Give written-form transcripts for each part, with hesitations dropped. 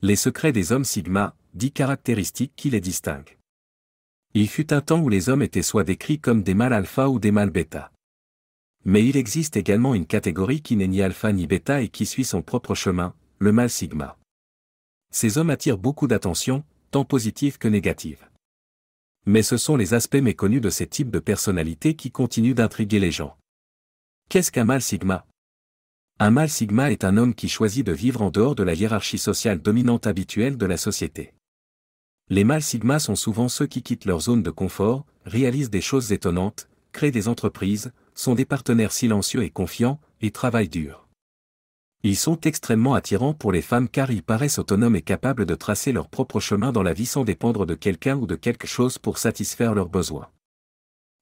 Les secrets des hommes sigma, 10 caractéristiques qui les distinguent. Il fut un temps où les hommes étaient soit décrits comme des mâles alpha ou des mâles bêta. Mais il existe également une catégorie qui n'est ni alpha ni bêta et qui suit son propre chemin, le mâle sigma. Ces hommes attirent beaucoup d'attention, tant positive que négative. Mais ce sont les aspects méconnus de ces types de personnalités qui continuent d'intriguer les gens. Qu'est-ce qu'un mâle sigma? Un mâle sigma est un homme qui choisit de vivre en dehors de la hiérarchie sociale dominante habituelle de la société. Les mâles sigma sont souvent ceux qui quittent leur zone de confort, réalisent des choses étonnantes, créent des entreprises, sont des partenaires silencieux et confiants, et travaillent dur. Ils sont extrêmement attirants pour les femmes car ils paraissent autonomes et capables de tracer leur propre chemin dans la vie sans dépendre de quelqu'un ou de quelque chose pour satisfaire leurs besoins.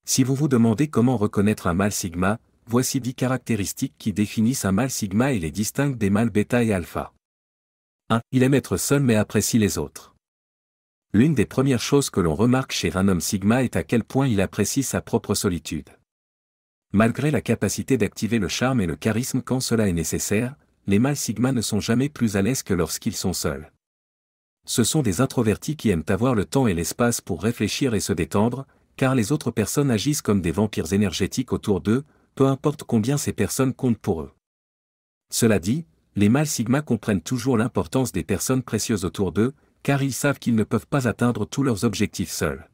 Si vous vous demandez comment reconnaître un mâle sigma, voici 10 caractéristiques qui définissent un mâle sigma et les distinguent des mâles bêta et alpha. 1. Il aime être seul mais apprécie les autres. L'une des premières choses que l'on remarque chez un homme sigma est à quel point il apprécie sa propre solitude. Malgré la capacité d'activer le charme et le charisme quand cela est nécessaire, les mâles sigma ne sont jamais plus à l'aise que lorsqu'ils sont seuls. Ce sont des introvertis qui aiment avoir le temps et l'espace pour réfléchir et se détendre, car les autres personnes agissent comme des vampires énergétiques autour d'eux, peu importe combien ces personnes comptent pour eux. Cela dit, les mâles sigma comprennent toujours l'importance des personnes précieuses autour d'eux, car ils savent qu'ils ne peuvent pas atteindre tous leurs objectifs seuls.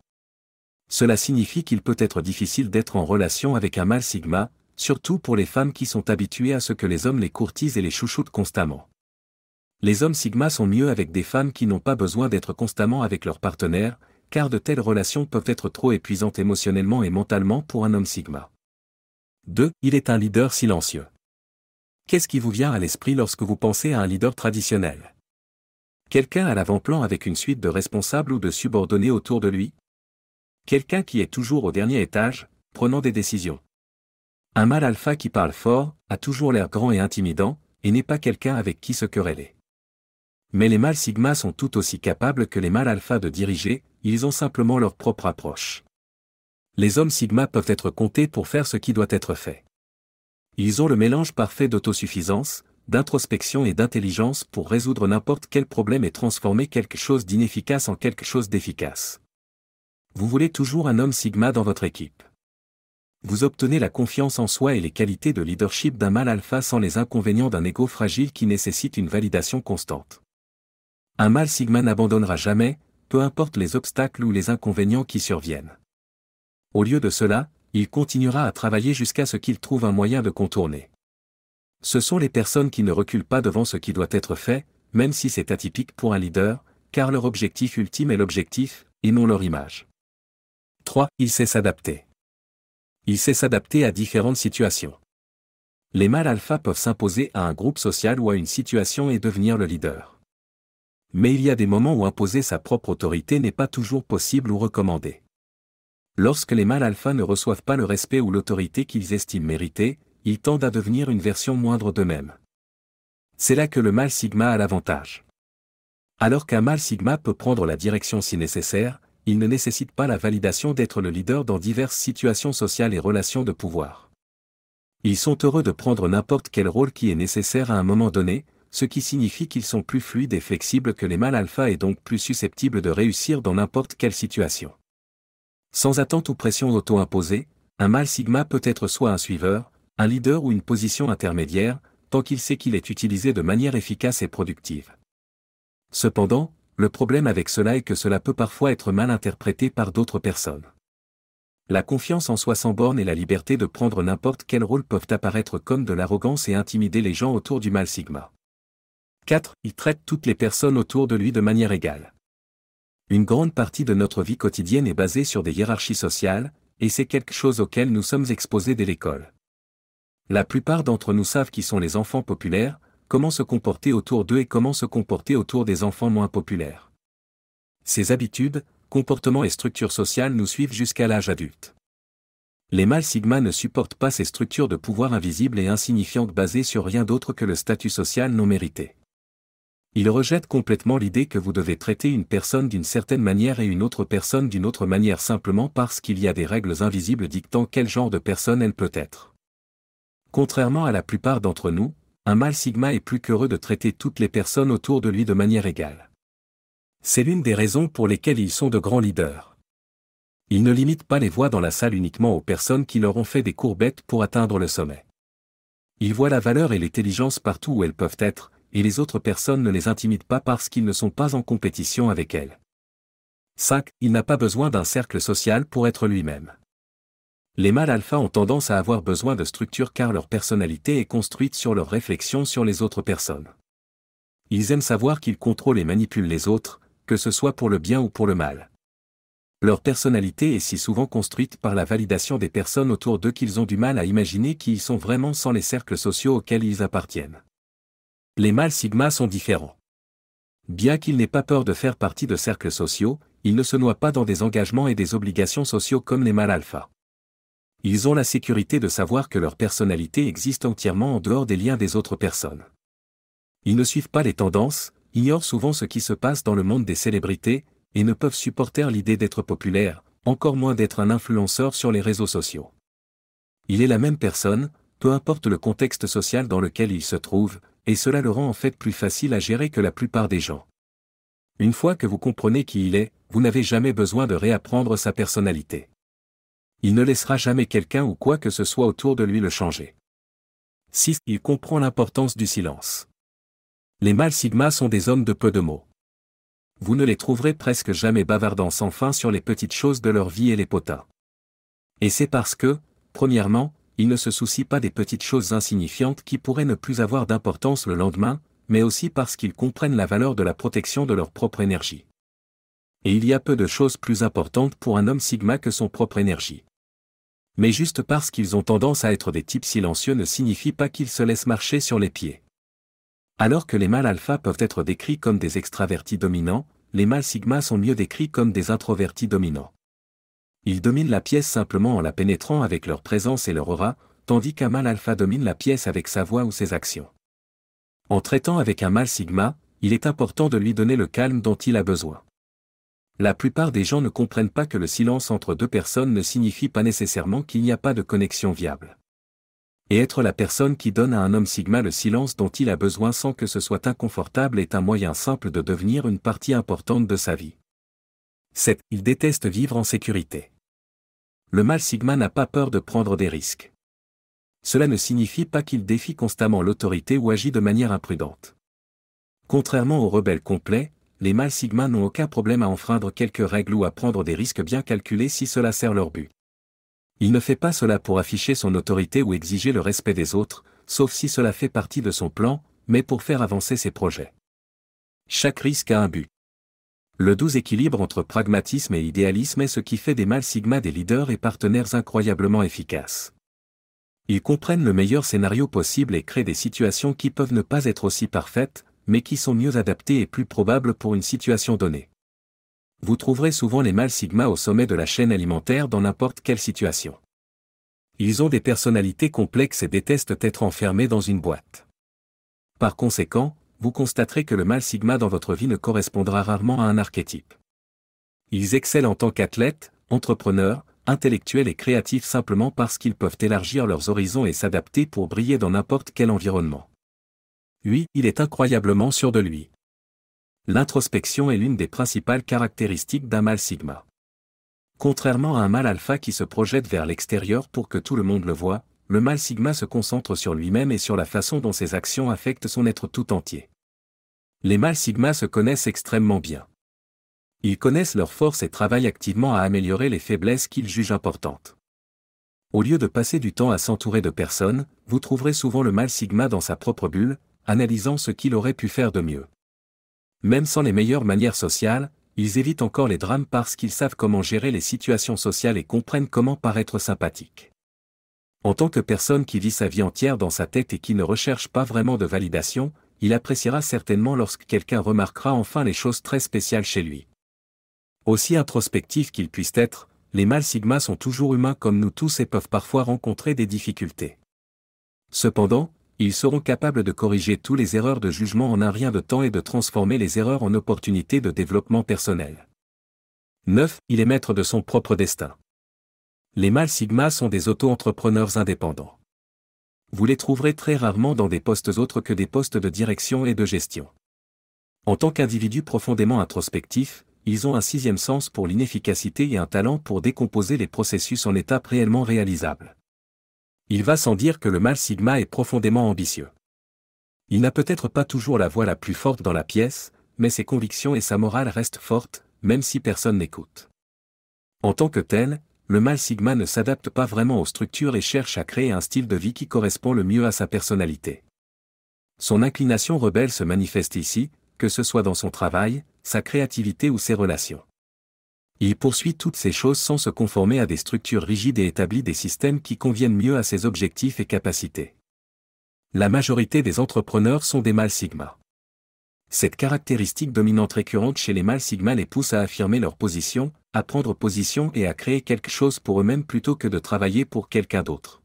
Cela signifie qu'il peut être difficile d'être en relation avec un mâle sigma, surtout pour les femmes qui sont habituées à ce que les hommes les courtisent et les chouchoutent constamment. Les hommes sigma sont mieux avec des femmes qui n'ont pas besoin d'être constamment avec leur partenaire, car de telles relations peuvent être trop épuisantes émotionnellement et mentalement pour un homme sigma. 2. Il est un leader silencieux. Qu'est-ce qui vous vient à l'esprit lorsque vous pensez à un leader traditionnel? Quelqu'un à l'avant-plan avec une suite de responsables ou de subordonnés autour de lui? Quelqu'un qui est toujours au dernier étage, prenant des décisions. Un mâle alpha qui parle fort, a toujours l'air grand et intimidant, et n'est pas quelqu'un avec qui se quereller. Mais les mâles sigma sont tout aussi capables que les mâles alpha de diriger, ils ont simplement leur propre approche. Les hommes sigma peuvent être comptés pour faire ce qui doit être fait. Ils ont le mélange parfait d'autosuffisance, d'introspection et d'intelligence pour résoudre n'importe quel problème et transformer quelque chose d'inefficace en quelque chose d'efficace. Vous voulez toujours un homme sigma dans votre équipe. Vous obtenez la confiance en soi et les qualités de leadership d'un mâle alpha sans les inconvénients d'un ego fragile qui nécessite une validation constante. Un mâle sigma n'abandonnera jamais, peu importe les obstacles ou les inconvénients qui surviennent. Au lieu de cela, il continuera à travailler jusqu'à ce qu'il trouve un moyen de contourner. Ce sont les personnes qui ne reculent pas devant ce qui doit être fait, même si c'est atypique pour un leader, car leur objectif ultime est l'objectif, et non leur image. 3. Il sait s'adapter. Il sait s'adapter à différentes situations. Les mâles alpha peuvent s'imposer à un groupe social ou à une situation et devenir le leader. Mais il y a des moments où imposer sa propre autorité n'est pas toujours possible ou recommandé. Lorsque les mâles alpha ne reçoivent pas le respect ou l'autorité qu'ils estiment mériter, ils tendent à devenir une version moindre d'eux-mêmes. C'est là que le mâle sigma a l'avantage. Alors qu'un mâle sigma peut prendre la direction si nécessaire, il ne nécessite pas la validation d'être le leader dans diverses situations sociales et relations de pouvoir. Ils sont heureux de prendre n'importe quel rôle qui est nécessaire à un moment donné, ce qui signifie qu'ils sont plus fluides et flexibles que les mâles alpha et donc plus susceptibles de réussir dans n'importe quelle situation. Sans attente ou pression auto-imposée, un mâle sigma peut être soit un suiveur, un leader ou une position intermédiaire, tant qu'il sait qu'il est utilisé de manière efficace et productive. Cependant, le problème avec cela est que cela peut parfois être mal interprété par d'autres personnes. La confiance en soi sans borne et la liberté de prendre n'importe quel rôle peuvent apparaître comme de l'arrogance et intimider les gens autour du mâle sigma. 4. Il traite toutes les personnes autour de lui de manière égale. Une grande partie de notre vie quotidienne est basée sur des hiérarchies sociales, et c'est quelque chose auquel nous sommes exposés dès l'école. La plupart d'entre nous savent qui sont les enfants populaires, comment se comporter autour d'eux et comment se comporter autour des enfants moins populaires. Ces habitudes, comportements et structures sociales nous suivent jusqu'à l'âge adulte. Les mâles sigma ne supportent pas ces structures de pouvoir invisibles et insignifiantes basées sur rien d'autre que le statut social non mérité. Ils rejettent complètement l'idée que vous devez traiter une personne d'une certaine manière et une autre personne d'une autre manière simplement parce qu'il y a des règles invisibles dictant quel genre de personne elle peut être. Contrairement à la plupart d'entre nous, un mâle sigma est plus qu'heureux de traiter toutes les personnes autour de lui de manière égale. C'est l'une des raisons pour lesquelles ils sont de grands leaders. Ils ne limitent pas les voix dans la salle uniquement aux personnes qui leur ont fait des courbettes pour atteindre le sommet. Ils voient la valeur et l'intelligence partout où elles peuvent être, et les autres personnes ne les intimident pas parce qu'ils ne sont pas en compétition avec elles. 5. Il n'a pas besoin d'un cercle social pour être lui-même. Les mâles alpha ont tendance à avoir besoin de structure car leur personnalité est construite sur leur réflexion sur les autres personnes. Ils aiment savoir qu'ils contrôlent et manipulent les autres, que ce soit pour le bien ou pour le mal. Leur personnalité est si souvent construite par la validation des personnes autour d'eux qu'ils ont du mal à imaginer qui ils sont vraiment sans les cercles sociaux auxquels ils appartiennent. Les mâles sigma sont différents. Bien qu'ils n'aient pas peur de faire partie de cercles sociaux, ils ne se noient pas dans des engagements et des obligations sociaux comme les mâles alpha. Ils ont la sécurité de savoir que leur personnalité existe entièrement en dehors des liens des autres personnes. Ils ne suivent pas les tendances, ignorent souvent ce qui se passe dans le monde des célébrités, et ne peuvent supporter l'idée d'être populaire, encore moins d'être un influenceur sur les réseaux sociaux. Il est la même personne, peu importe le contexte social dans lequel il se trouve, et cela le rend en fait plus facile à gérer que la plupart des gens. Une fois que vous comprenez qui il est, vous n'avez jamais besoin de réapprendre sa personnalité. Il ne laissera jamais quelqu'un ou quoi que ce soit autour de lui le changer. 6. Il comprend l'importance du silence. Les mâles sigma sont des hommes de peu de mots. Vous ne les trouverez presque jamais bavardant sans fin sur les petites choses de leur vie et les potins. Et c'est parce que, premièrement, ils ne se soucient pas des petites choses insignifiantes qui pourraient ne plus avoir d'importance le lendemain, mais aussi parce qu'ils comprennent la valeur de la protection de leur propre énergie. Et il y a peu de choses plus importantes pour un homme sigma que son propre énergie. Mais juste parce qu'ils ont tendance à être des types silencieux ne signifie pas qu'ils se laissent marcher sur les pieds. Alors que les mâles alpha peuvent être décrits comme des extravertis dominants, les mâles sigma sont mieux décrits comme des introvertis dominants. Ils dominent la pièce simplement en la pénétrant avec leur présence et leur aura, tandis qu'un mâle alpha domine la pièce avec sa voix ou ses actions. En traitant avec un mâle sigma, il est important de lui donner le calme dont il a besoin. La plupart des gens ne comprennent pas que le silence entre deux personnes ne signifie pas nécessairement qu'il n'y a pas de connexion viable. Et être la personne qui donne à un homme sigma le silence dont il a besoin sans que ce soit inconfortable est un moyen simple de devenir une partie importante de sa vie. 7. Il déteste vivre en sécurité. Le mâle sigma n'a pas peur de prendre des risques. Cela ne signifie pas qu'il défie constamment l'autorité ou agit de manière imprudente. Contrairement aux rebelles complets, les mâles sigma n'ont aucun problème à enfreindre quelques règles ou à prendre des risques bien calculés si cela sert leur but. Il ne fait pas cela pour afficher son autorité ou exiger le respect des autres, sauf si cela fait partie de son plan, mais pour faire avancer ses projets. Chaque risque a un but. Le doux équilibre entre pragmatisme et idéalisme est ce qui fait des mâles sigma des leaders et partenaires incroyablement efficaces. Ils comprennent le meilleur scénario possible et créent des situations qui peuvent ne pas être aussi parfaites, mais qui sont mieux adaptées et plus probables pour une situation donnée. Vous trouverez souvent les mâles sigma au sommet de la chaîne alimentaire dans n'importe quelle situation. Ils ont des personnalités complexes et détestent être enfermés dans une boîte. Par conséquent, vous constaterez que le mâle sigma dans votre vie ne correspondra rarement à un archétype. Ils excellent en tant qu'athlètes, entrepreneurs, intellectuels et créatifs simplement parce qu'ils peuvent élargir leurs horizons et s'adapter pour briller dans n'importe quel environnement. 8. Il est incroyablement sûr de lui. L'introspection est l'une des principales caractéristiques d'un mâle sigma. Contrairement à un mâle alpha qui se projette vers l'extérieur pour que tout le monde le voie, le mâle sigma se concentre sur lui-même et sur la façon dont ses actions affectent son être tout entier. Les mâles sigma se connaissent extrêmement bien. Ils connaissent leurs forces et travaillent activement à améliorer les faiblesses qu'ils jugent importantes. Au lieu de passer du temps à s'entourer de personnes, vous trouverez souvent le mâle sigma dans sa propre bulle, analysant ce qu'il aurait pu faire de mieux. Même sans les meilleures manières sociales, ils évitent encore les drames parce qu'ils savent comment gérer les situations sociales et comprennent comment paraître sympathiques. En tant que personne qui vit sa vie entière dans sa tête et qui ne recherche pas vraiment de validation, il appréciera certainement lorsque quelqu'un remarquera enfin les choses très spéciales chez lui. Aussi introspectifs qu'ils puissent être, les mâles sigma sont toujours humains comme nous tous et peuvent parfois rencontrer des difficultés. Cependant, ils seront capables de corriger toutes les erreurs de jugement en un rien de temps et de transformer les erreurs en opportunités de développement personnel. 9. Il est maître de son propre destin. Les mâles sigma sont des auto-entrepreneurs indépendants. Vous les trouverez très rarement dans des postes autres que des postes de direction et de gestion. En tant qu'individus profondément introspectifs, ils ont un sixième sens pour l'inefficacité et un talent pour décomposer les processus en étapes réellement réalisables. Il va sans dire que le mâle sigma est profondément ambitieux. Il n'a peut-être pas toujours la voix la plus forte dans la pièce, mais ses convictions et sa morale restent fortes, même si personne n'écoute. En tant que tel, le mâle sigma ne s'adapte pas vraiment aux structures et cherche à créer un style de vie qui correspond le mieux à sa personnalité. Son inclination rebelle se manifeste ici, que ce soit dans son travail, sa créativité ou ses relations. Il poursuit toutes ces choses sans se conformer à des structures rigides et établit des systèmes qui conviennent mieux à ses objectifs et capacités. La majorité des entrepreneurs sont des mâles sigma. Cette caractéristique dominante récurrente chez les mâles sigma les pousse à affirmer leur position, à prendre position et à créer quelque chose pour eux-mêmes plutôt que de travailler pour quelqu'un d'autre.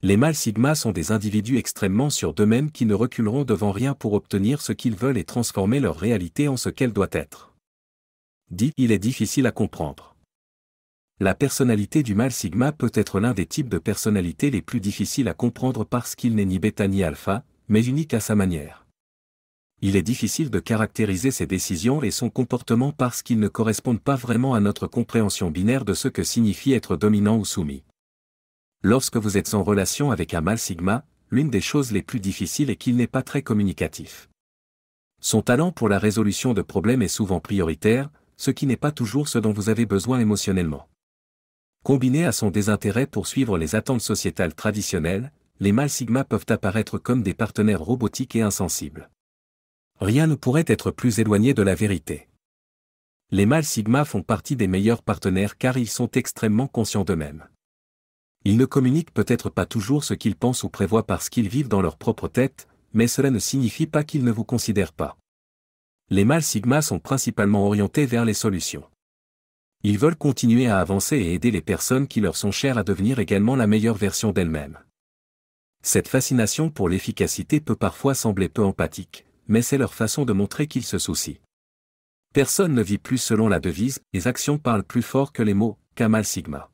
Les mâles sigma sont des individus extrêmement sûrs d'eux-mêmes qui ne reculeront devant rien pour obtenir ce qu'ils veulent et transformer leur réalité en ce qu'elle doit être. Il est difficile à comprendre. La personnalité du mâle sigma peut être l'un des types de personnalités les plus difficiles à comprendre parce qu'il n'est ni bêta ni alpha, mais unique à sa manière. Il est difficile de caractériser ses décisions et son comportement parce qu'ils ne correspondent pas vraiment à notre compréhension binaire de ce que signifie être dominant ou soumis. Lorsque vous êtes en relation avec un mâle sigma, l'une des choses les plus difficiles est qu'il n'est pas très communicatif. Son talent pour la résolution de problèmes est souvent prioritaire, ce qui n'est pas toujours ce dont vous avez besoin émotionnellement. Combiné à son désintérêt pour suivre les attentes sociétales traditionnelles, les mâles sigma peuvent apparaître comme des partenaires robotiques et insensibles. Rien ne pourrait être plus éloigné de la vérité. Les mâles sigma font partie des meilleurs partenaires car ils sont extrêmement conscients d'eux-mêmes. Ils ne communiquent peut-être pas toujours ce qu'ils pensent ou prévoient parce qu'ils vivent dans leur propre tête, mais cela ne signifie pas qu'ils ne vous considèrent pas. Les mâles sigma sont principalement orientés vers les solutions. Ils veulent continuer à avancer et aider les personnes qui leur sont chères à devenir également la meilleure version d'elles-mêmes. Cette fascination pour l'efficacité peut parfois sembler peu empathique, mais c'est leur façon de montrer qu'ils se soucient. Personne ne vit plus selon la devise « les actions parlent plus fort que les mots » qu'un mâle sigma.